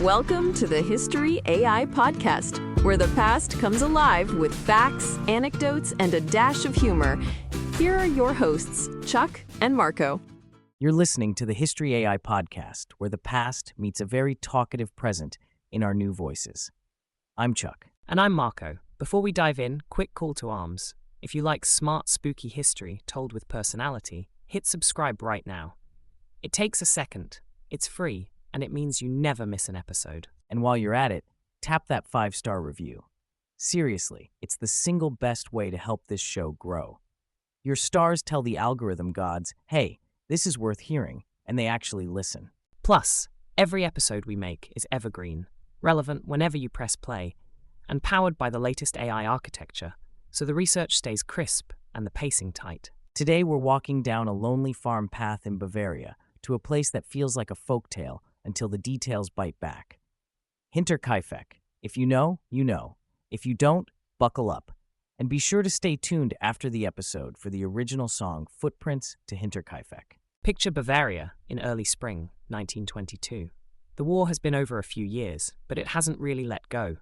Welcome to the History AI Podcast, where the past comes alive with facts, anecdotes, and a dash of humor. Here are your hosts, Chuck and Marco. You're listening to the History AI Podcast, where the past meets a very talkative present in our new voices. I'm Chuck. And I'm Marco. Before we dive in, quick call to arms. If you like smart, spooky history told with personality, hit subscribe right now. It takes a second, it's free, and it means you never miss an episode. And while you're at it, tap that 5-star review. Seriously, it's the single best way to help this show grow. Your stars tell the algorithm gods, hey, this is worth hearing, and they actually listen. Plus, every episode we make is evergreen, relevant whenever you press play, and powered by the latest AI architecture, so the research stays crisp and the pacing tight. Today we're walking down a lonely farm path in Bavaria to a place that feels like a folktale until the details bite back. Hinterkaifeck. If you know, you know. If you don't, buckle up. And be sure to stay tuned after the episode for the original song Footprints to Hinterkaifeck. Picture Bavaria in early spring, 1922. The war has been over a few years, but it hasn't really let go.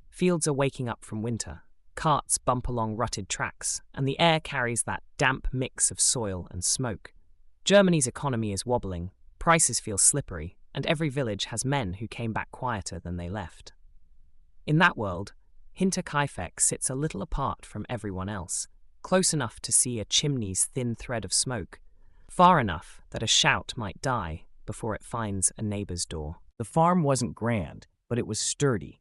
Fields are waking up from winter. Carts bump along rutted tracks, and the air carries that damp mix of soil and smoke. Germany's economy is wobbling, prices feel slippery, and every village has men who came back quieter than they left. In that world, Hinterkaifeck sits a little apart from everyone else, close enough to see a chimney's thin thread of smoke, far enough that a shout might die before it finds a neighbor's door. The farm wasn't grand, but it was sturdy.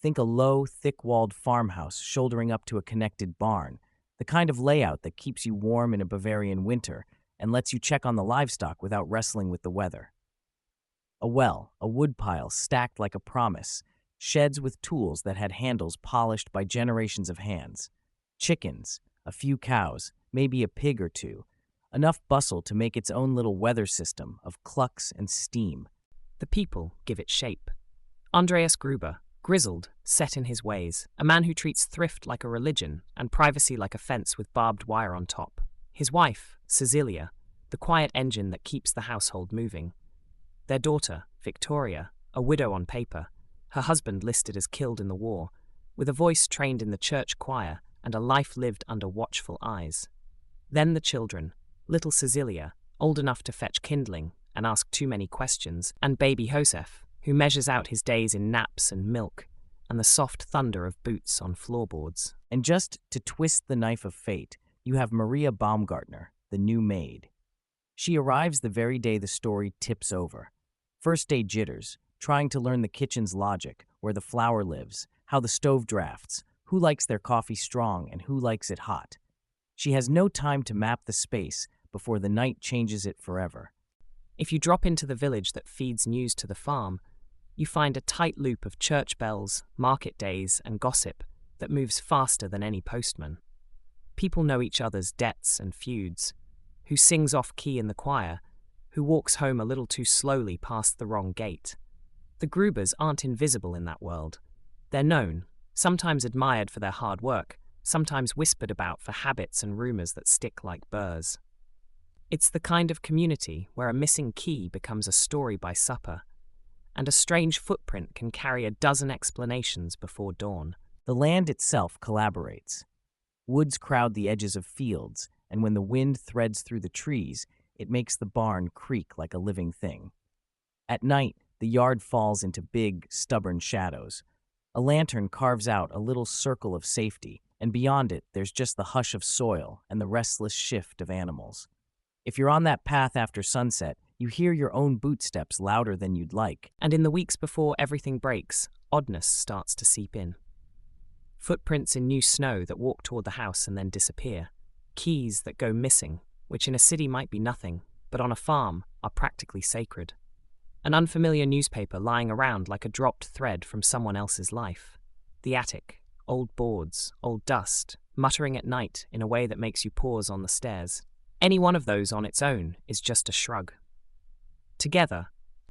Think a low, thick-walled farmhouse shouldering up to a connected barn, the kind of layout that keeps you warm in a Bavarian winter and lets you check on the livestock without wrestling with the weather. A well, a woodpile stacked like a promise, sheds with tools that had handles polished by generations of hands, chickens, a few cows, maybe a pig or two, enough bustle to make its own little weather system of clucks and steam. The people give it shape. Andreas Gruber, grizzled, set in his ways, a man who treats thrift like a religion and privacy like a fence with barbed wire on top. His wife, Cecilia, the quiet engine that keeps the household moving. Their daughter, Victoria, a widow on paper, her husband listed as killed in the war, with a voice trained in the church choir and a life lived under watchful eyes. Then the children, little Cecilia, old enough to fetch kindling and ask too many questions, and baby Josef, who measures out his days in naps and milk, and the soft thunder of boots on floorboards. And just to twist the knife of fate, you have Maria Baumgartner, the new maid. She arrives the very day the story tips over. First-day jitters, trying to learn the kitchen's logic, where the flour lives, how the stove drafts, who likes their coffee strong and who likes it hot. She has no time to map the space before the night changes it forever. If you drop into the village that feeds news to the farm, you find a tight loop of church bells, market days, and gossip that moves faster than any postman. People know each other's debts and feuds, who sings off-key in the choir, who walks home a little too slowly past the wrong gate. The Grubers aren't invisible in that world. They're known, sometimes admired for their hard work, sometimes whispered about for habits and rumors that stick like burrs. It's the kind of community where a missing key becomes a story by supper, and a strange footprint can carry a dozen explanations before dawn. The land itself collaborates. Woods crowd the edges of fields, and when the wind threads through the trees, it makes the barn creak like a living thing. At night, the yard falls into big, stubborn shadows. A lantern carves out a little circle of safety, and beyond it, there's just the hush of soil and the restless shift of animals. If you're on that path after sunset, you hear your own bootsteps louder than you'd like. And in the weeks before everything breaks, oddness starts to seep in. Footprints in new snow that walk toward the house and then disappear. Keys that go missing, which in a city might be nothing, but on a farm are practically sacred. An unfamiliar newspaper lying around like a dropped thread from someone else's life. The attic, old boards, old dust, muttering at night in a way that makes you pause on the stairs. Any one of those on its own is just a shrug. Together,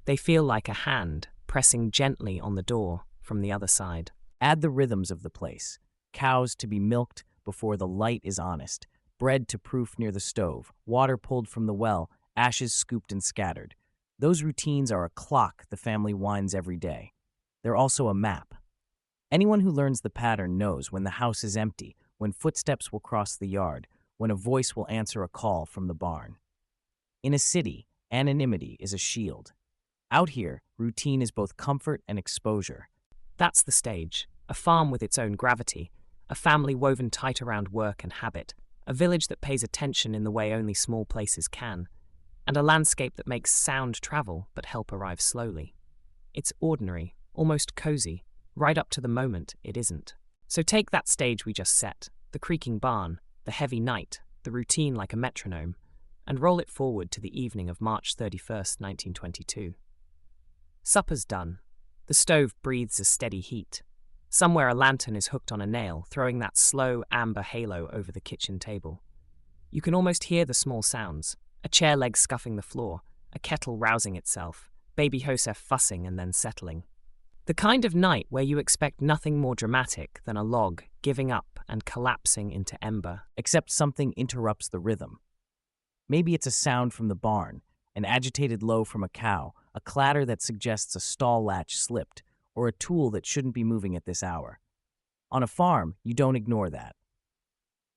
they feel like a hand pressing gently on the door from the other side. Add the rhythms of the place. Cows to be milked before the light is honest, bread to proof near the stove, water pulled from the well, ashes scooped and scattered. Those routines are a clock the family winds every day. They're also a map. Anyone who learns the pattern knows when the house is empty, when footsteps will cross the yard, when a voice will answer a call from the barn. In a city, anonymity is a shield. Out here, routine is both comfort and exposure. That's the stage. A farm with its own gravity, a family woven tight around work and habit, a village that pays attention in the way only small places can, and a landscape that makes sound travel but help arrive slowly. It's ordinary, almost cozy, right up to the moment it isn't. So take that stage we just set, the creaking barn, the heavy night, the routine like a metronome, and roll it forward to the evening of March 31st, 1922. Supper's done. The stove breathes a steady heat. Somewhere a lantern is hooked on a nail, throwing that slow amber halo over the kitchen table. You can almost hear the small sounds, a chair leg scuffing the floor, a kettle rousing itself, baby Josef fussing and then settling. The kind of night where you expect nothing more dramatic than a log giving up and collapsing into ember. Except something interrupts the rhythm. Maybe it's a sound from the barn, an agitated low from a cow, a clatter that suggests a stall latch slipped, or a tool that shouldn't be moving at this hour. On a farm, you don't ignore that.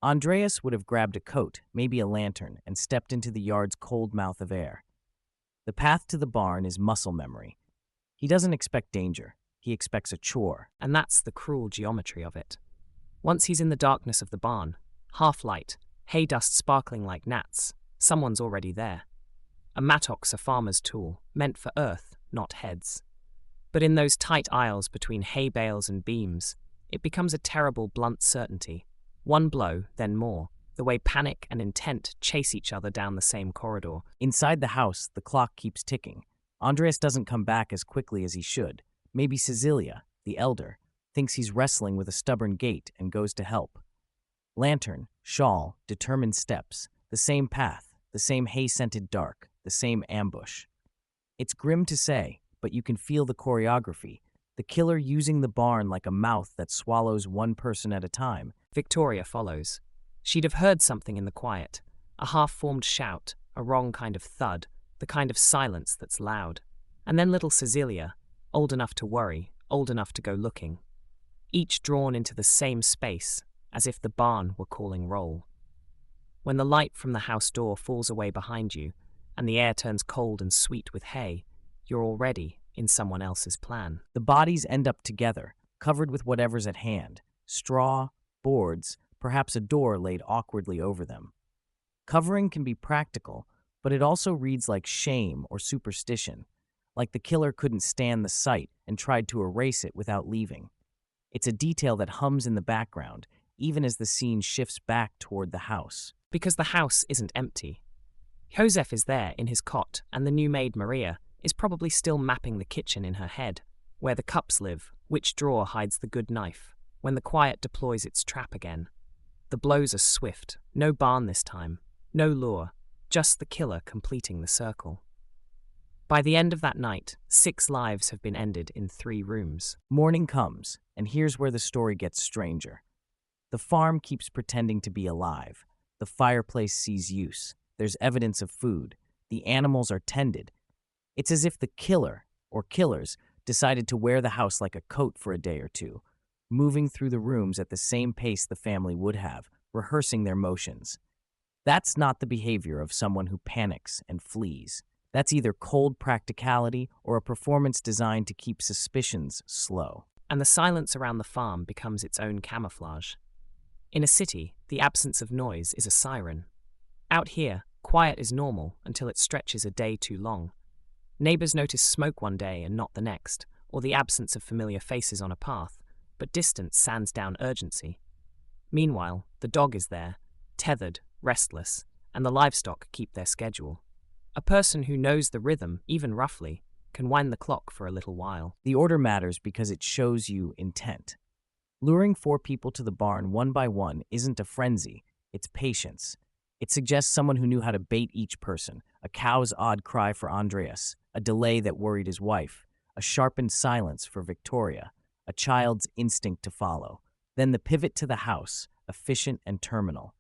Andreas would have grabbed a coat, maybe a lantern, and stepped into the yard's cold mouth of air. The path to the barn is muscle memory. He doesn't expect danger. He expects a chore. And that's the cruel geometry of it. Once he's in the darkness of the barn, half light, hay dust sparkling like gnats, someone's already there. A mattock's a farmer's tool, meant for earth, not heads. But in those tight aisles between hay bales and beams, it becomes a terrible blunt certainty. One blow, then more, the way panic and intent chase each other down the same corridor. Inside the house, the clock keeps ticking. Andreas doesn't come back as quickly as he should. Maybe Cecilia, the elder, thinks he's wrestling with a stubborn gait and goes to help. Lantern, shawl, determined steps, the same path, the same hay-scented dark, the same ambush. It's grim to say, but you can feel the choreography, the killer using the barn like a mouth that swallows one person at a time. Victoria follows. She'd have heard something in the quiet, a half-formed shout, a wrong kind of thud, the kind of silence that's loud. And then little Cecilia, old enough to worry, old enough to go looking. Each drawn into the same space, as if the barn were calling roll. When the light from the house door falls away behind you, and the air turns cold and sweet with hay, you're already in someone else's plan. The bodies end up together, covered with whatever's at hand, straw, boards, perhaps a door laid awkwardly over them. Covering can be practical, but it also reads like shame or superstition, like the killer couldn't stand the sight and tried to erase it without leaving. It's a detail that hums in the background, even as the scene shifts back toward the house. Because the house isn't empty. Josef is there in his cot, and the new maid Maria is probably still mapping the kitchen in her head, where the cups live, which drawer hides the good knife, when the quiet deploys its trap again. The blows are swift, no barn this time, no lure, just the killer completing the circle. By the end of that night, 6 lives have been ended in 3 rooms. Morning comes, and here's where the story gets stranger. The farm keeps pretending to be alive. The fireplace sees use. There's evidence of food. The animals are tended. It's as if the killer, or killers, decided to wear the house like a coat for a day or two, moving through the rooms at the same pace the family would have, rehearsing their motions. That's not the behavior of someone who panics and flees. That's either cold practicality or a performance designed to keep suspicions slow. And the silence around the farm becomes its own camouflage. In a city, the absence of noise is a siren. Out here, quiet is normal until it stretches a day too long. Neighbors notice smoke one day and not the next, or the absence of familiar faces on a path, but distance sands down urgency. Meanwhile, the dog is there, tethered, restless, and the livestock keep their schedule. A person who knows the rhythm, even roughly, can wind the clock for a little while. The order matters because it shows you intent. Luring 4 people to the barn one by one isn't a frenzy, it's patience. It suggests someone who knew how to bait each person, a cow's odd cry for Andreas, a delay that worried his wife, a sharpened silence for Victoria, a child's instinct to follow. Then the pivot to the house, efficient and terminal.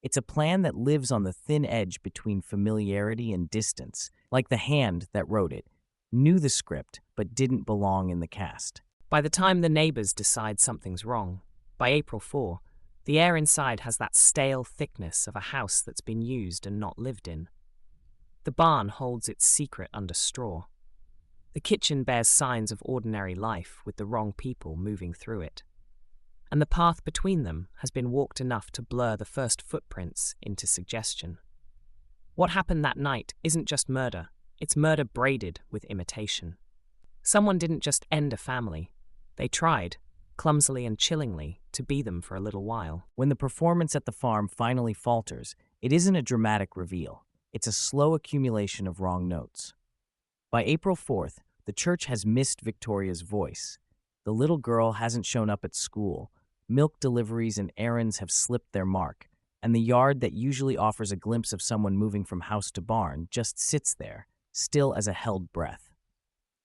It's a plan that lives on the thin edge between familiarity and distance, like the hand that wrote it, knew the script but didn't belong in the cast. By the time the neighbors decide something's wrong, by April 4, the air inside has that stale thickness of a house that's been used and not lived in. The barn holds its secret under straw. The kitchen bears signs of ordinary life with the wrong people moving through it. And the path between them has been walked enough to blur the first footprints into suggestion. What happened that night isn't just murder, it's murder braided with imitation. Someone didn't just end a family. They tried, clumsily and chillingly, to be them for a little while. When the performance at the farm finally falters, it isn't a dramatic reveal. It's a slow accumulation of wrong notes. By April 4th, the church has missed Victoria's voice. The little girl hasn't shown up at school. Milk deliveries and errands have slipped their mark, and the yard that usually offers a glimpse of someone moving from house to barn just sits there, still as a held breath.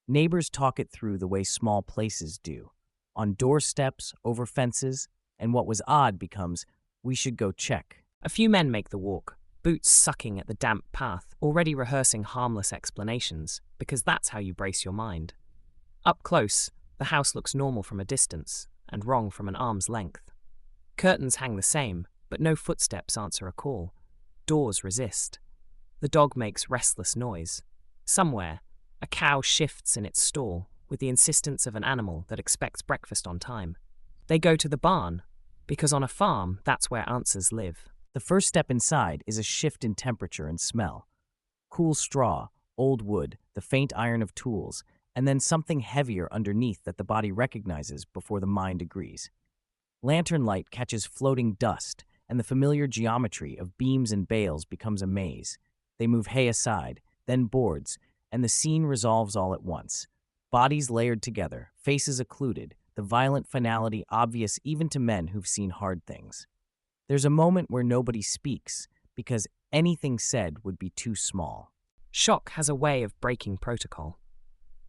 Neighbors talk it through the way small places do, on doorsteps, over fences, and what was odd becomes, we should go check. A few men make the walk, boots sucking at the damp path, already rehearsing harmless explanations, because that's how you brace your mind. Up close, the house looks normal from a distance, and wrong from an arm's length. Curtains hang the same, but no footsteps answer a call. Doors resist. The dog makes restless noise. Somewhere, a cow shifts in its stall with the insistence of an animal that expects breakfast on time. They go to the barn, because on a farm, that's where answers live. The first step inside is a shift in temperature and smell. Cool straw, old wood, the faint iron of tools, and then something heavier underneath that the body recognizes before the mind agrees. Lantern light catches floating dust, and the familiar geometry of beams and bales becomes a maze. They move hay aside, then boards, and the scene resolves all at once. Bodies layered together, faces occluded, the violent finality obvious even to men who've seen hard things. There's a moment where nobody speaks, because anything said would be too small. Shock has a way of breaking protocol.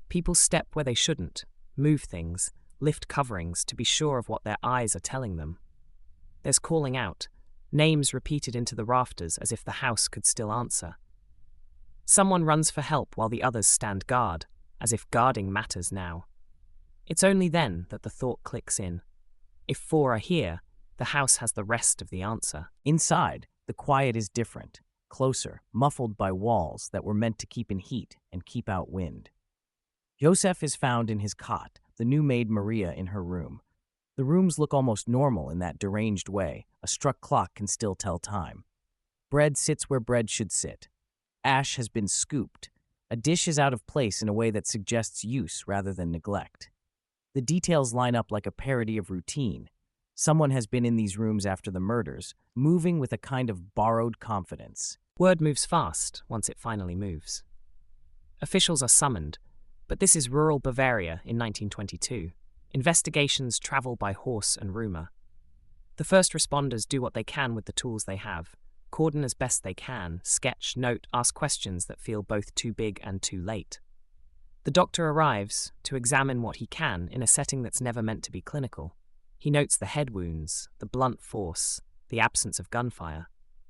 People step where they shouldn't, move things, lift coverings to be sure of what their eyes are telling them. There's calling out, names repeated into the rafters as if the house could still answer. Someone runs for help while the others stand guard, as if guarding matters now. It's only then that the thought clicks in. If 4 are here, the house has the rest of the answer. Inside, the quiet is different, closer, muffled by walls that were meant to keep in heat and keep out wind. Josef is found in his cot, the new maid Maria in her room. The rooms look almost normal in that deranged way. A struck clock can still tell time. Bread sits where bread should sit. Ash has been scooped. A dish is out of place in a way that suggests use rather than neglect. The details line up like a parody of routine. Someone has been in these rooms after the murders, moving with a kind of borrowed confidence. Word moves fast once it finally moves. Officials are summoned, but this is rural Bavaria in 1922. Investigations travel by horse and rumor. The first responders do what they can with the tools they have, cordon as best they can, sketch, note, ask questions that feel both too big and too late. The doctor arrives to examine what he can in a setting that's never meant to be clinical. He notes the head wounds, the blunt force, the absence of gunfire.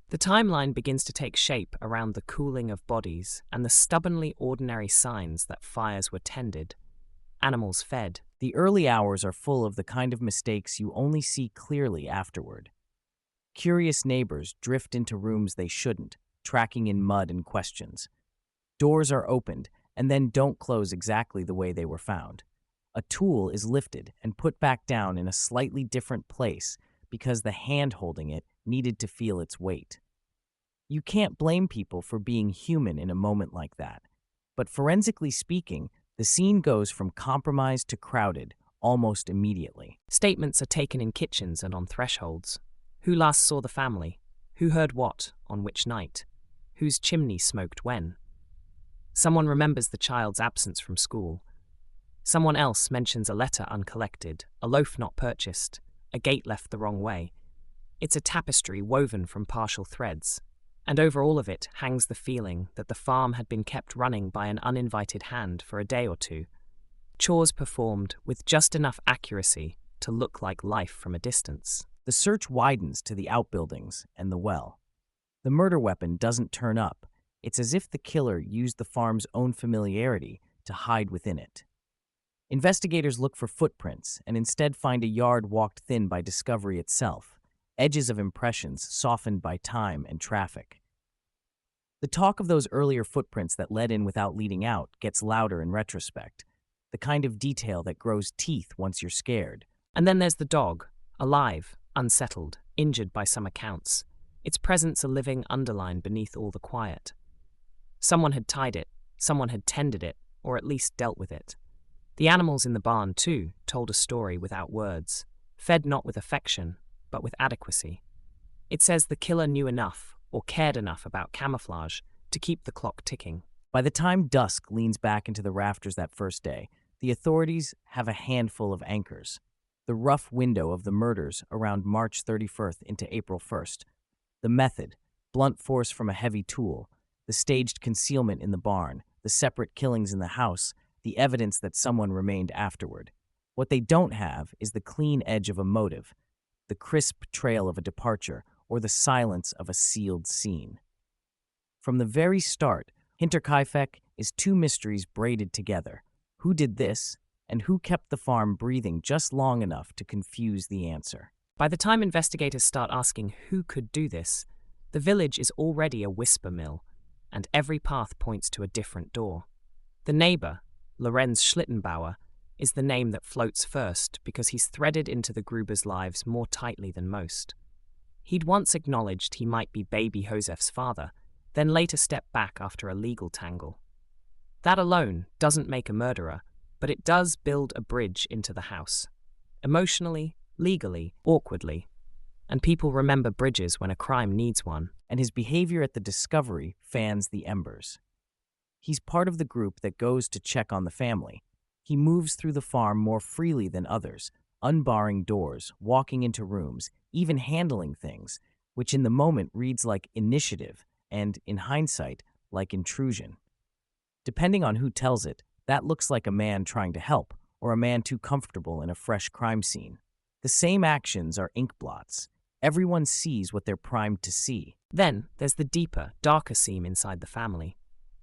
The timeline begins to take shape around the cooling of bodies and the stubbornly ordinary signs that fires were tended, animals fed. The early hours are full of the kind of mistakes you only see clearly afterward. Curious neighbors drift into rooms they shouldn't, tracking in mud and questions. Doors are opened and then don't close exactly the way they were found. A tool is lifted and put back down in a slightly different place because the hand holding it needed to feel its weight. You can't blame people for being human in a moment like that, but forensically speaking, the scene goes from compromised to crowded almost immediately. Statements are taken in kitchens and on thresholds. Who last saw the family? Who heard what, on which night? Whose chimney smoked when? Someone remembers the child's absence from school. Someone else mentions a letter uncollected, a loaf not purchased, a gate left the wrong way. It's a tapestry woven from partial threads, and over all of it hangs the feeling that the farm had been kept running by an uninvited hand for a day or two. Chores performed with just enough accuracy to look like life from a distance. The search widens to the outbuildings and the well. The murder weapon doesn't turn up. It's as if the killer used the farm's own familiarity to hide within it. Investigators look for footprints and instead find a yard walked thin by discovery itself, edges of impressions softened by time and traffic. The talk of those earlier footprints that led in without leading out gets louder in retrospect, the kind of detail that grows teeth once you're scared. And then there's the dog, alive, unsettled, injured by some accounts, its presence a living underline beneath all the quiet. Someone had tied it, someone had tended it, or at least dealt with it. The animals in the barn, too, told a story without words, fed not with affection, but with adequacy. It says the killer knew enough, or cared enough about camouflage, to keep the clock ticking. By the time dusk leans back into the rafters that first day, the authorities have a handful of anchors. The rough window of the murders around March 31st into April 1st. The method, blunt force from a heavy tool. The staged concealment in the barn. The separate killings in the house. The evidence that someone remained afterward. What they don't have is the clean edge of a motive, the crisp trail of a departure, or the silence of a sealed scene. From the very start, Hinterkaifeck is two mysteries braided together. Who did this, and who kept the farm breathing just long enough to confuse the answer? By the time investigators start asking who could do this, the village is already a whisper mill, and every path points to a different door. The neighbor, Lorenz Schlittenbauer, is the name that floats first because he's threaded into the Grubers' lives more tightly than most. He'd once acknowledged he might be baby Josef's father, then later stepped back after a legal tangle. That alone doesn't make a murderer, but it does build a bridge into the house. Emotionally, legally, awkwardly. And people remember bridges when a crime needs one. And his behavior at the discovery fans the embers. He's part of the group that goes to check on the family. He moves through the farm more freely than others, unbarring doors, walking into rooms, even handling things, which in the moment reads like initiative and, in hindsight, like intrusion. Depending on who tells it, that looks like a man trying to help, or a man too comfortable in a fresh crime scene. The same actions are ink blots. Everyone sees what they're primed to see. Then there's the deeper, darker seam inside the family.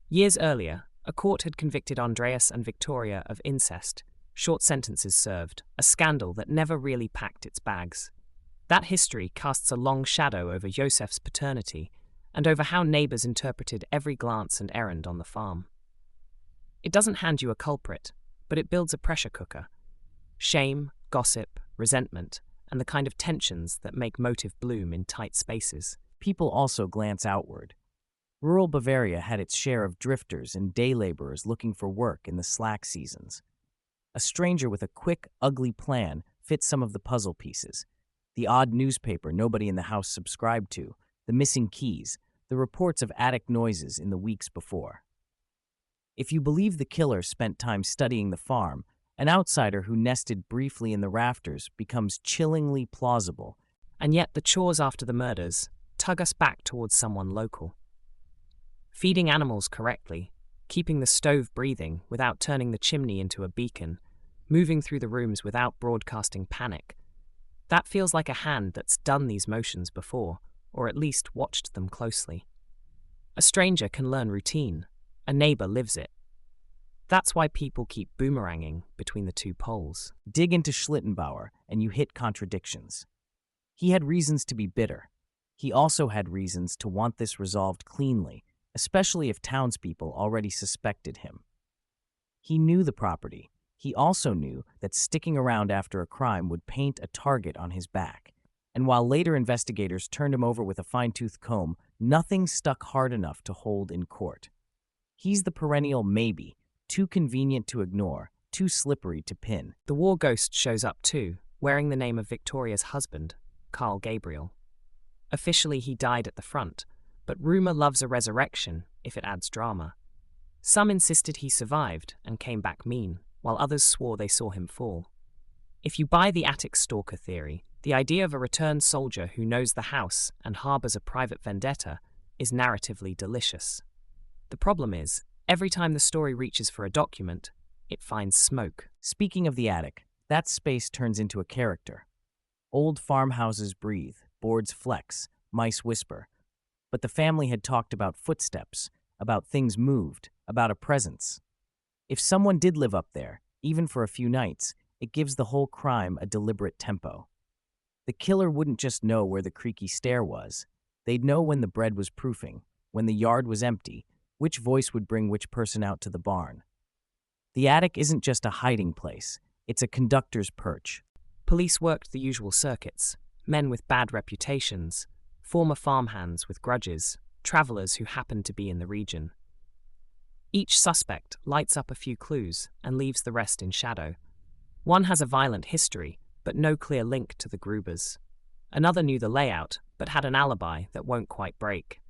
Years earlier, a court had convicted Andreas and Victoria of incest, short sentences served, a scandal that never really packed its bags. That history casts a long shadow over Josef's paternity and over how neighbors interpreted every glance and errand on the farm. It doesn't hand you a culprit, but it builds a pressure cooker. Shame, gossip, resentment, and the kind of tensions that make motive bloom in tight spaces. People also glance outward. Rural Bavaria had its share of drifters and day laborers looking for work in the slack seasons. A stranger with a quick, ugly plan fits some of the puzzle pieces. The odd newspaper nobody in the house subscribed to, the missing keys, the reports of attic noises in the weeks before. If you believe the killer spent time studying the farm, an outsider who nested briefly in the rafters becomes chillingly plausible. And yet the chores after the murders tug us back towards someone local. Feeding animals correctly, keeping the stove breathing without turning the chimney into a beacon, moving through the rooms without broadcasting panic. That feels like a hand that's done these motions before, or at least watched them closely. A stranger can learn routine. A neighbor lives it. That's why people keep boomeranging between the two poles. Dig into Schlittenbauer and you hit contradictions. He had reasons to be bitter. He also had reasons to want this resolved cleanly, especially if townspeople already suspected him. He knew the property. He also knew that sticking around after a crime would paint a target on his back. And while later investigators turned him over with a fine-tooth comb, nothing stuck hard enough to hold in court. He's the perennial maybe, too convenient to ignore, too slippery to pin. The war ghost shows up too, wearing the name of Victoria's husband, Carl Gabriel. Officially he died at the front, but rumor loves a resurrection if it adds drama. Some insisted he survived and came back mean, while others swore they saw him fall. If you buy the attic stalker theory, the idea of a returned soldier who knows the house and harbors a private vendetta is narratively delicious. The problem is, every time the story reaches for a document, it finds smoke. Speaking of the attic, that space turns into a character. Old farmhouses breathe, boards flex, mice whisper. But the family had talked about footsteps, about things moved, about a presence. If someone did live up there, even for a few nights, it gives the whole crime a deliberate tempo. The killer wouldn't just know where the creaky stair was. They'd know when the bread was proofing, when the yard was empty, which voice would bring which person out to the barn. The attic isn't just a hiding place, it's a conductor's perch. Police worked the usual circuits: men with bad reputations, former farmhands with grudges, travelers who happened to be in the region. Each suspect lights up a few clues and leaves the rest in shadow. One has a violent history, but no clear link to the Grubers. Another knew the layout, but had an alibi that won't quite break.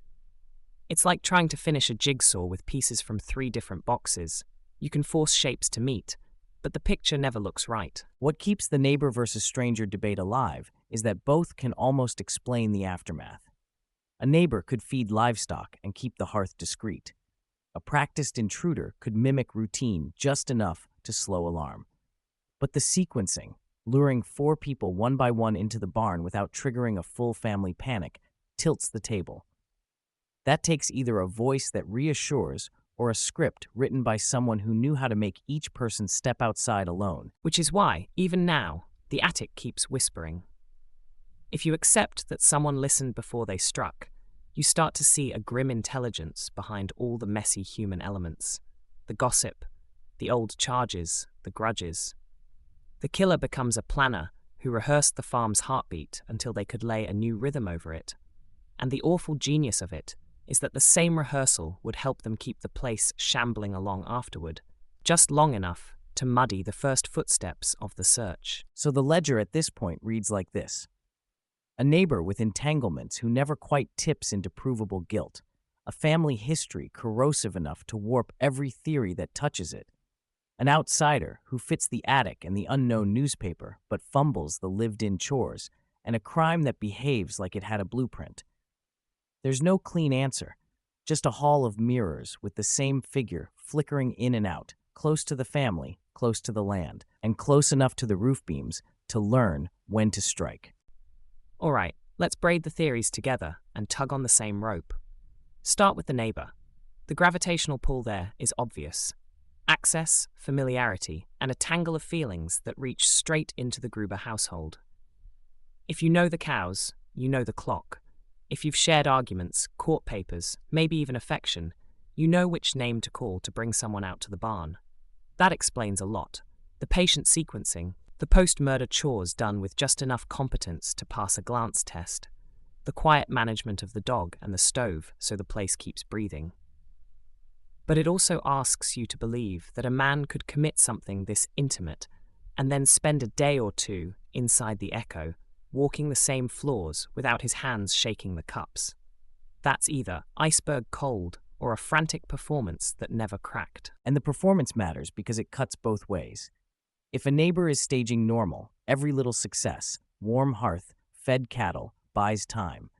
It's like trying to finish a jigsaw with pieces from 3 different boxes. You can force shapes to meet, but the picture never looks right. What keeps the neighbor versus stranger debate alive is that both can almost explain the aftermath. A neighbor could feed livestock and keep the hearth discreet. A practiced intruder could mimic routine just enough to slow alarm. But the sequencing, luring 4 people one by one into the barn without triggering a full family panic, tilts the table. That takes either a voice that reassures or a script written by someone who knew how to make each person step outside alone. Which is why, even now, the attic keeps whispering. If you accept that someone listened before they struck, you start to see a grim intelligence behind all the messy human elements. The gossip, the old charges, the grudges. The killer becomes a planner who rehearsed the farm's heartbeat until they could lay a new rhythm over it. And the awful genius of it is that the same rehearsal would help them keep the place shambling along afterward, just long enough to muddy the first footsteps of the search. So the ledger at this point reads like this. A neighbor with entanglements who never quite tips into provable guilt. A family history corrosive enough to warp every theory that touches it. An outsider who fits the attic and the unknown newspaper but fumbles the lived-in chores, and a crime that behaves like it had a blueprint. There's no clean answer, just a hall of mirrors with the same figure flickering in and out, close to the family, close to the land, and close enough to the roof beams to learn when to strike. All right, let's braid the theories together and tug on the same rope. Start with the neighbor. The gravitational pull there is obvious. Access, familiarity, and a tangle of feelings that reach straight into the Gruber household. If you know the cows, you know the clock. If you've shared arguments, court papers, maybe even affection, you know which name to call to bring someone out to the barn. That explains a lot. The patient sequencing, the post-murder chores done with just enough competence to pass a glance test, the quiet management of the dog and the stove so the place keeps breathing. But it also asks you to believe that a man could commit something this intimate and then spend a day or two inside the echo, walking the same floors without his hands shaking the cups. That's either iceberg cold or a frantic performance that never cracked. And the performance matters because it cuts both ways. If a neighbor is staging normal, every little success, warm hearth, fed cattle, buys time.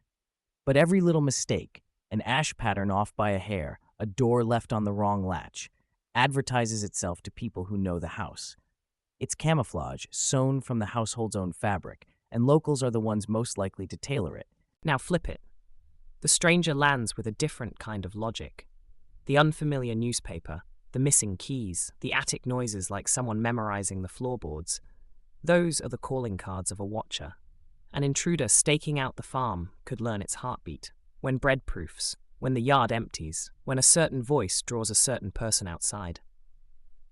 But every little mistake, an ash pattern off by a hair, a door left on the wrong latch, advertises itself to people who know the house. It's camouflage sewn from the household's own fabric, and locals are the ones most likely to tailor it. Now flip it. The stranger lands with a different kind of logic. The unfamiliar newspaper, the missing keys, the attic noises like someone memorizing the floorboards. Those are the calling cards of a watcher. An intruder staking out the farm could learn its heartbeat. When bread proofs, when the yard empties, when a certain voice draws a certain person outside.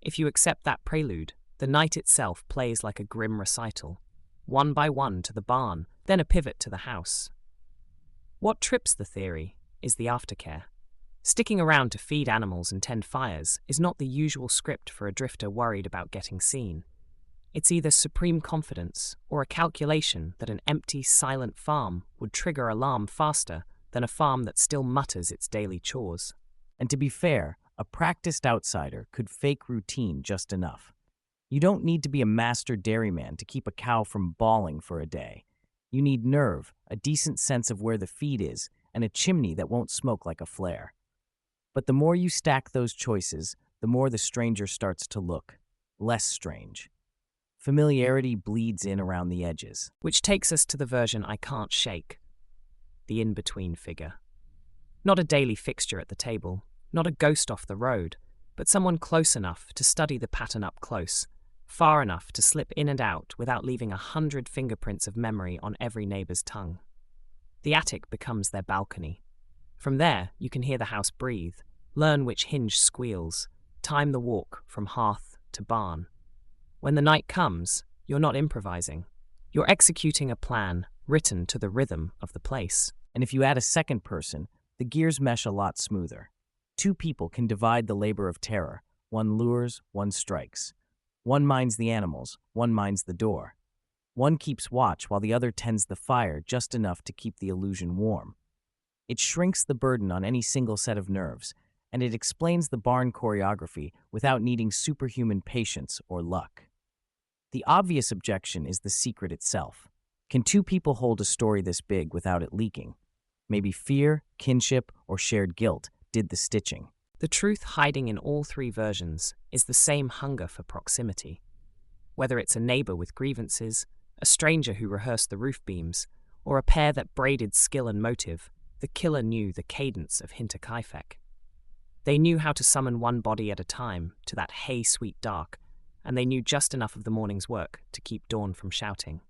If you accept that prelude, the night itself plays like a grim recital. One by one to the barn, then a pivot to the house. What trips the theory is the aftercare. Sticking around to feed animals and tend fires is not the usual script for a drifter worried about getting seen. It's either supreme confidence or a calculation that an empty, silent farm would trigger alarm faster than a farm that still mutters its daily chores. And to be fair, a practiced outsider could fake routine just enough. You don't need to be a master dairyman to keep a cow from bawling for a day. You need nerve, a decent sense of where the feed is, and a chimney that won't smoke like a flare. But the more you stack those choices, the more the stranger starts to look less strange. Familiarity bleeds in around the edges. Which takes us to the version I can't shake, the in-between figure. Not a daily fixture at the table, not a ghost off the road, but someone close enough to study the pattern up close, far enough to slip in and out without leaving 100 fingerprints of memory on every neighbor's tongue. The attic becomes their balcony. From there, you can hear the house breathe, learn which hinge squeals, time the walk from hearth to barn. When the night comes, you're not improvising. You're executing a plan written to the rhythm of the place. And if you add a second person, the gears mesh a lot smoother. Two people can divide the labor of terror. One lures, one strikes. One minds the animals, one minds the door. One keeps watch while the other tends the fire just enough to keep the illusion warm. It shrinks the burden on any single set of nerves, and it explains the barn choreography without needing superhuman patience or luck. The obvious objection is the secret itself. Can two people hold a story this big without it leaking? Maybe fear, kinship, or shared guilt did the stitching. The truth hiding in all three versions is the same hunger for proximity. Whether it's a neighbor with grievances, a stranger who rehearsed the roof beams, or a pair that braided skill and motive, the killer knew the cadence of Hinterkaifeck. They knew how to summon one body at a time to that hay-sweet dark, and they knew just enough of the morning's work to keep dawn from shouting.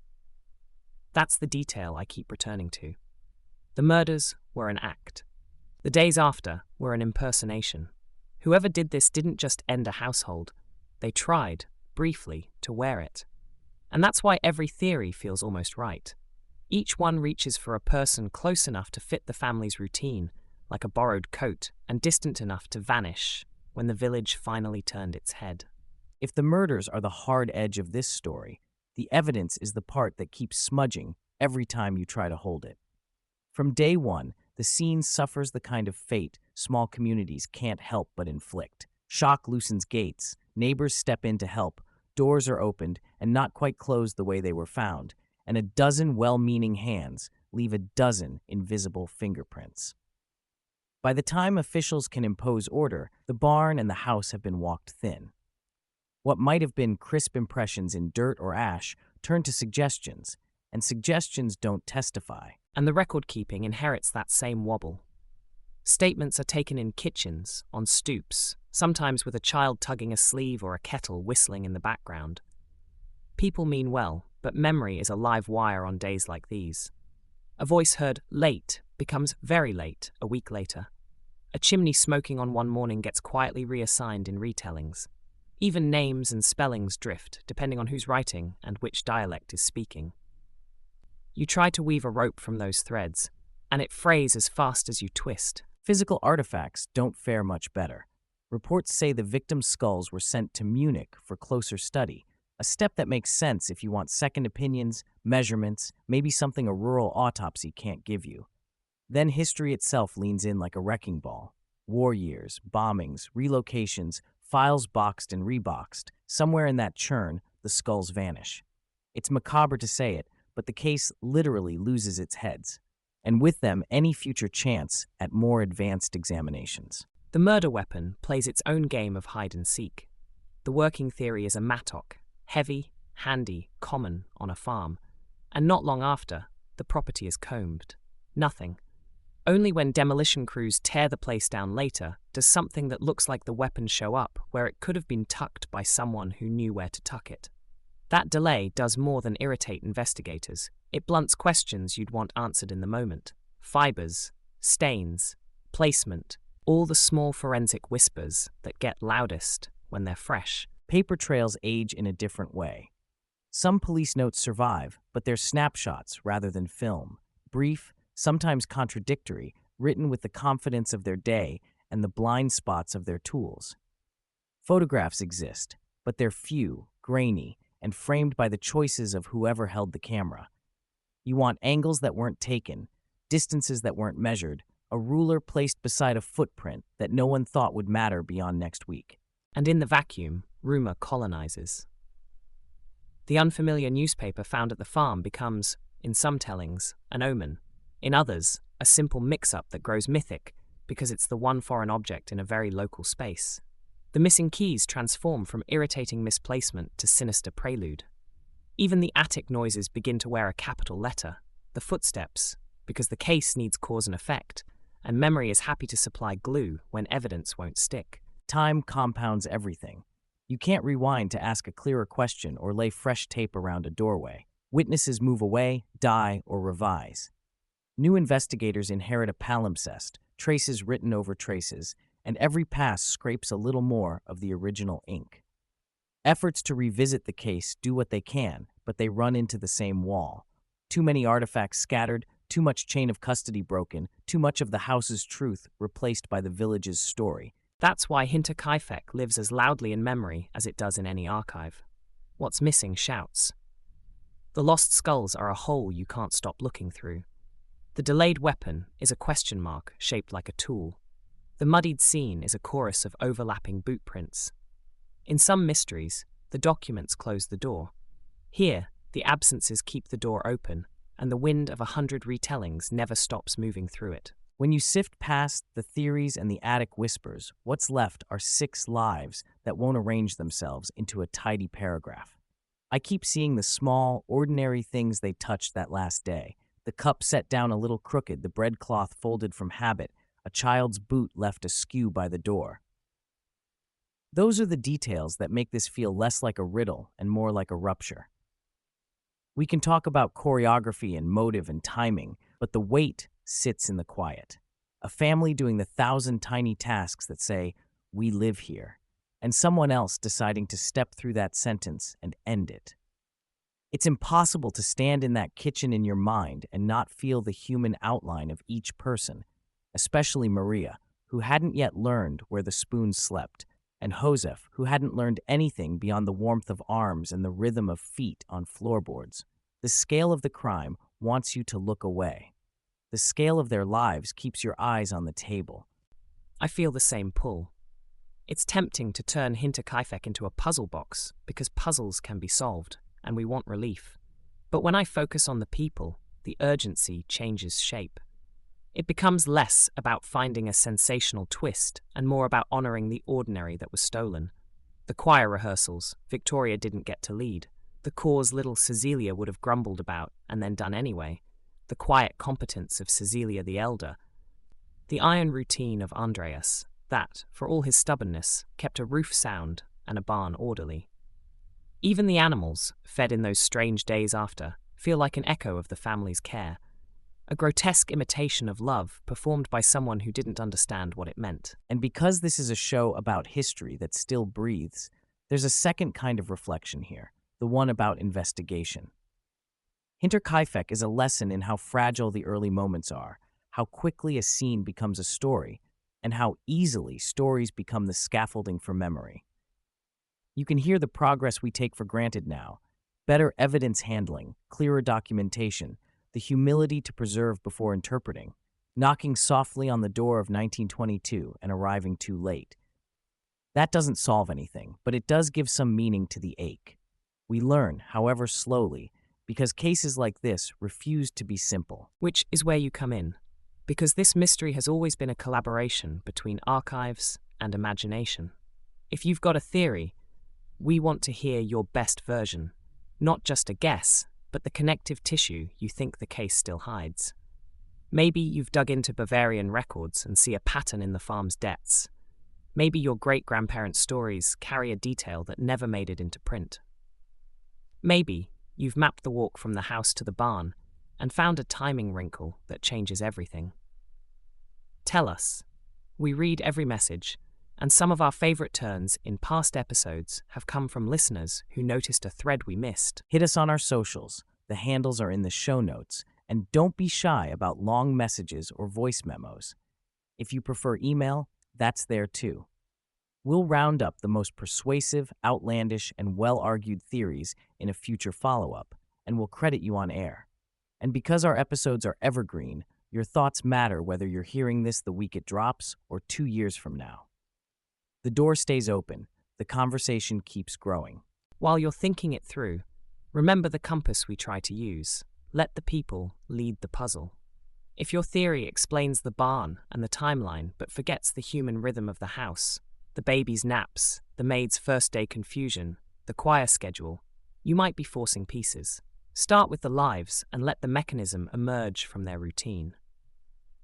That's the detail I keep returning to. The murders were an act. The days after were an impersonation. Whoever did this didn't just end a household. They tried, briefly, to wear it. And that's why every theory feels almost right. Each one reaches for a person close enough to fit the family's routine, like a borrowed coat, and distant enough to vanish when the village finally turned its head. If the murders are the hard edge of this story, the evidence is the part that keeps smudging every time you try to hold it. From day one, the scene suffers the kind of fate small communities can't help but inflict. Shock loosens gates, neighbors step in to help, doors are opened and not quite closed the way they were found, and a dozen well-meaning hands leave a dozen invisible fingerprints. By the time officials can impose order, the barn and the house have been walked thin. What might have been crisp impressions in dirt or ash turn to suggestions, and suggestions don't testify. And the record-keeping inherits that same wobble. Statements are taken in kitchens, on stoops, sometimes with a child tugging a sleeve or a kettle whistling in the background. People mean well, but memory is a live wire on days like these. A voice heard late becomes very late a week later. A chimney smoking on one morning gets quietly reassigned in retellings. Even names and spellings drift, depending on who's writing and which dialect is speaking. You try to weave a rope from those threads, and it frays as fast as you twist. Physical artifacts don't fare much better. Reports say the victims' skulls were sent to Munich for closer study, a step that makes sense if you want second opinions, measurements, maybe something a rural autopsy can't give you. Then history itself leans in like a wrecking ball. War years, bombings, relocations, files boxed and reboxed. Somewhere in that churn, the skulls vanish. It's macabre to say it, but the case literally loses its heads, and with them any future chance at more advanced examinations. The murder weapon plays its own game of hide and seek. The working theory is a mattock, heavy, handy, common on a farm, and not long after, the property is combed. Nothing. Only when demolition crews tear the place down later does something that looks like the weapon show up where it could have been tucked by someone who knew where to tuck it. That delay does more than irritate investigators. It blunts questions you'd want answered in the moment. Fibers, stains, placement, all the small forensic whispers that get loudest when they're fresh. Paper trails age in a different way. Some police notes survive, but they're snapshots rather than film. Brief, sometimes contradictory, written with the confidence of their day and the blind spots of their tools. Photographs exist, but they're few, grainy, and framed by the choices of whoever held the camera. You want angles that weren't taken, distances that weren't measured, a ruler placed beside a footprint that no one thought would matter beyond next week. And in the vacuum, rumor colonizes. The unfamiliar newspaper found at the farm becomes, in some tellings, an omen. In others, a simple mix-up that grows mythic because it's the one foreign object in a very local space. The missing keys transform from irritating misplacement to sinister prelude. Even the attic noises begin to wear a capital letter, the footsteps, because the case needs cause and effect, and memory is happy to supply glue when evidence won't stick. Time compounds everything. You can't rewind to ask a clearer question or lay fresh tape around a doorway. Witnesses move away, die, or revise. New investigators inherit a palimpsest, traces written over traces, and every pass scrapes a little more of the original ink. Efforts to revisit the case do what they can, but they run into the same wall. Too many artifacts scattered, too much chain of custody broken, too much of the house's truth replaced by the village's story. That's why Hinterkaifeck lives as loudly in memory as it does in any archive. What's missing shouts. The lost skulls are a hole you can't stop looking through. The delayed weapon is a question mark shaped like a tool. The muddied scene is a chorus of overlapping boot prints. In some mysteries, the documents close the door. Here, the absences keep the door open, and the wind of 100 retellings never stops moving through it. When you sift past the theories and the attic whispers, what's left are 6 lives that won't arrange themselves into a tidy paragraph. I keep seeing the small, ordinary things they touched that last day. The cup set down a little crooked, the breadcloth folded from habit, a child's boot left askew by the door. Those are the details that make this feel less like a riddle and more like a rupture. We can talk about choreography and motive and timing, but the weight sits in the quiet. A family doing the 1,000 tiny tasks that say, "We live here," and someone else deciding to step through that sentence and end it. It's impossible to stand in that kitchen in your mind and not feel the human outline of each person, especially Maria, who hadn't yet learned where the spoon slept, and Joseph, who hadn't learned anything beyond the warmth of arms and the rhythm of feet on floorboards. The scale of the crime wants you to look away. The scale of their lives keeps your eyes on the table. I feel the same pull. It's tempting to turn Hinterkaifeck into a puzzle box because puzzles can be solved, and we want relief. But when I focus on the people, the urgency changes shape. It becomes less about finding a sensational twist and more about honoring the ordinary that was stolen. The choir rehearsals, Victoria didn't get to lead. The chores little Cecilia would have grumbled about and then done anyway. The quiet competence of Cecilia the elder. The iron routine of Andreas, that, for all his stubbornness, kept a roof sound and a barn orderly. Even the animals, fed in those strange days after, feel like an echo of the family's care. A grotesque imitation of love performed by someone who didn't understand what it meant. And because this is a show about history that still breathes, there's a second kind of reflection here, the one about investigation. Hinterkaifeck is a lesson in how fragile the early moments are, how quickly a scene becomes a story, and how easily stories become the scaffolding for memory. You can hear the progress we take for granted now: better evidence handling, clearer documentation, the humility to preserve before interpreting, knocking softly on the door of 1922 and arriving too late. That doesn't solve anything, but it does give some meaning to the ache. We learn, however slowly, because cases like this refuse to be simple. Which is where you come in, because this mystery has always been a collaboration between archives and imagination. If you've got a theory, we want to hear your best version, not just a guess, but the connective tissue you think the case still hides. Maybe you've dug into Bavarian records and see a pattern in the farm's debts. Maybe your great-grandparents' stories carry a detail that never made it into print. Maybe you've mapped the walk from the house to the barn and found a timing wrinkle that changes everything. Tell us. We read every message, and some of our favorite turns in past episodes have come from listeners who noticed a thread we missed. Hit us on our socials. The handles are in the show notes. And don't be shy about long messages or voice memos. If you prefer email, that's there too. We'll round up the most persuasive, outlandish, and well-argued theories in a future follow-up, and we'll credit you on air. And because our episodes are evergreen, your thoughts matter whether you're hearing this the week it drops or 2 years from now. The door stays open. The conversation keeps growing. While you're thinking it through, remember the compass we try to use. Let the people lead the puzzle. If your theory explains the barn and the timeline but forgets the human rhythm of the house, the baby's naps, the maid's first day confusion, the choir schedule, You might be forcing pieces. Start with the lives and let the mechanism emerge from their routine.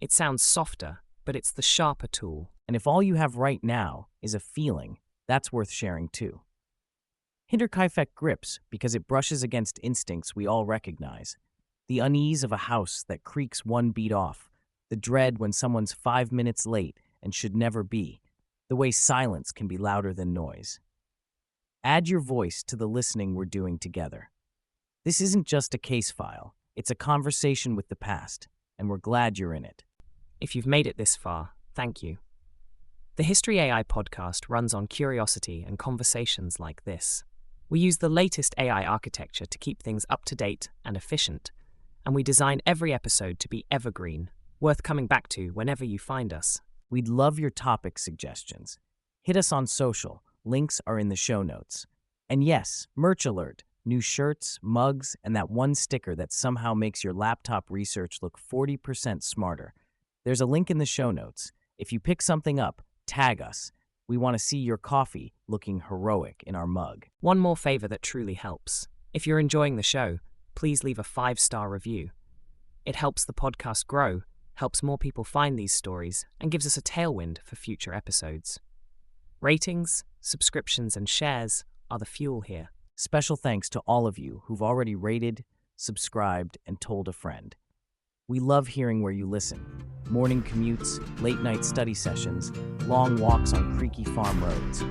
It sounds softer, but it's the sharper tool. And if all you have right now is a feeling, that's worth sharing too. Hinterkaifeck grips because it brushes against instincts we all recognize. The unease of a house that creaks one beat off, the dread when someone's 5 minutes late and should never be, the way silence can be louder than noise. Add your voice to the listening we're doing together. This isn't just a case file, it's a conversation with the past, and we're glad you're in it. If you've made it this far, thank you. The History AI podcast runs on curiosity and conversations like this. We use the latest AI architecture to keep things up to date and efficient, and we design every episode to be evergreen, worth coming back to whenever you find us. We'd love your topic suggestions. Hit us on social, links are in the show notes. And yes, merch alert, new shirts, mugs, and that one sticker that somehow makes your laptop research look 40% smarter. There's a link in the show notes. If you pick something up, tag us. We want to see your coffee looking heroic in our mug. One more favor that truly helps. If you're enjoying the show, please leave a 5-star review. It helps the podcast grow, helps more people find these stories, and gives us a tailwind for future episodes. Ratings, subscriptions, and shares are the fuel here. Special thanks to all of you who've already rated, subscribed, and told a friend. We love hearing where you listen. Morning commutes, late-night study sessions, long walks on creaky farm roads.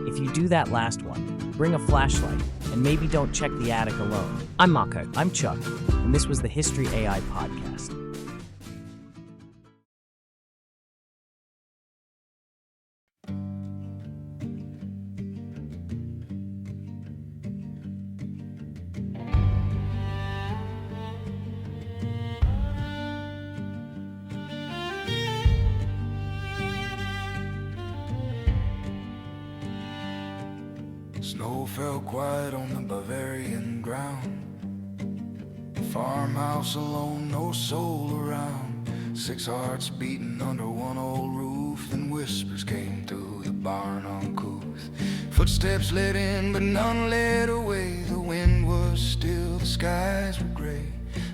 If you do that last one, bring a flashlight, and maybe don't check the attic alone. I'm Marco. I'm Chuck, and this was the History AI Podcast. Snow fell quiet on the Bavarian ground. Farmhouse alone, no soul around. 6 hearts beating under one old roof. Then whispers came through the barn uncouth. Footsteps led in, but none led away. The wind was still, the skies were gray.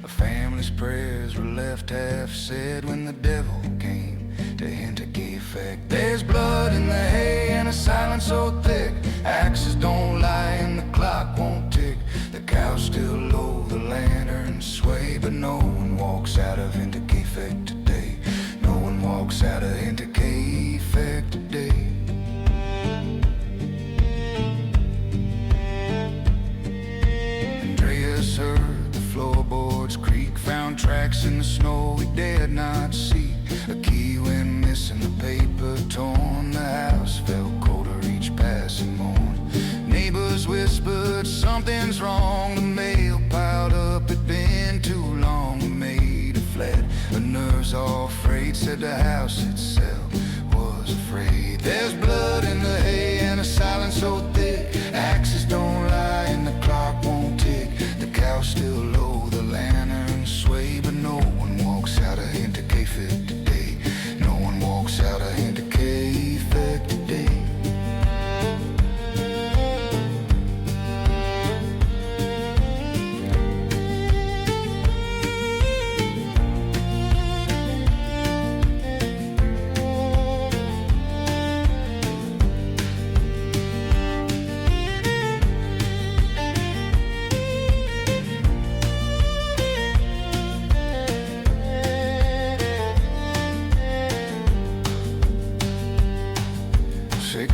A family's prayers were left half said when the devil came to Hinterkaifeck. There's blood in the hay and a silence so thick. Axes don't lie and the clock won't tick. The cows still low, the lanterns sway, but no one walks out of Hinterkaifeck today. No one walks out of Hinterkaifeck today. Andreas heard the floorboards creak, found tracks in the snow he dared not see. A key went missing, the paper torn, the house felt colder each passing morn. Neighbors whispered something's wrong, the mail piled up, it'd been too long. The maid had fled, her nerves all frayed, said the house itself was afraid. There's blood in the hay and a silence so thick. Axes don't lie and the clock won't tick. The cows still low, the lanterns sway, but no one walks out of Hinterkaifeck today. No one walks out of Hinterkaifeck today.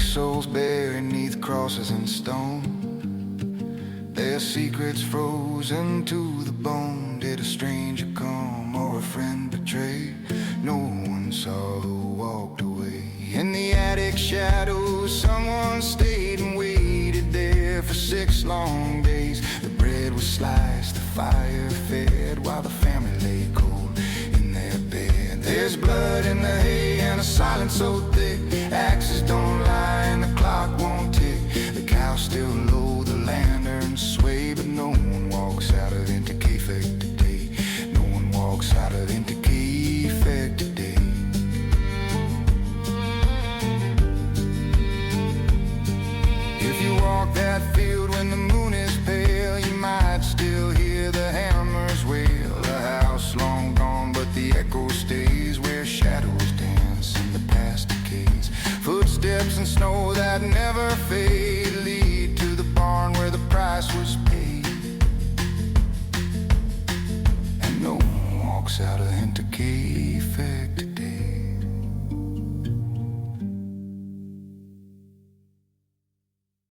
Souls buried neath crosses and stone, their secrets frozen to the bone. Did a stranger come or a friend betray? No one saw who walked away. In the attic shadows someone stayed and waited there for 6 long days. The bread was sliced, the fire fed, while the family lay cold in their bed. There's blood in the hay and a silence so thick. Axes don't lie and the clock won't tick. The cows still low, the lanterns sway, but no one walks out of Hinterkaifeck today. No one walks out of Hinterkaifeck today. If you walk that field when the moon is pale, that never fade lead to the barn where the price was paid. And no one walks out of Hinterkaifeck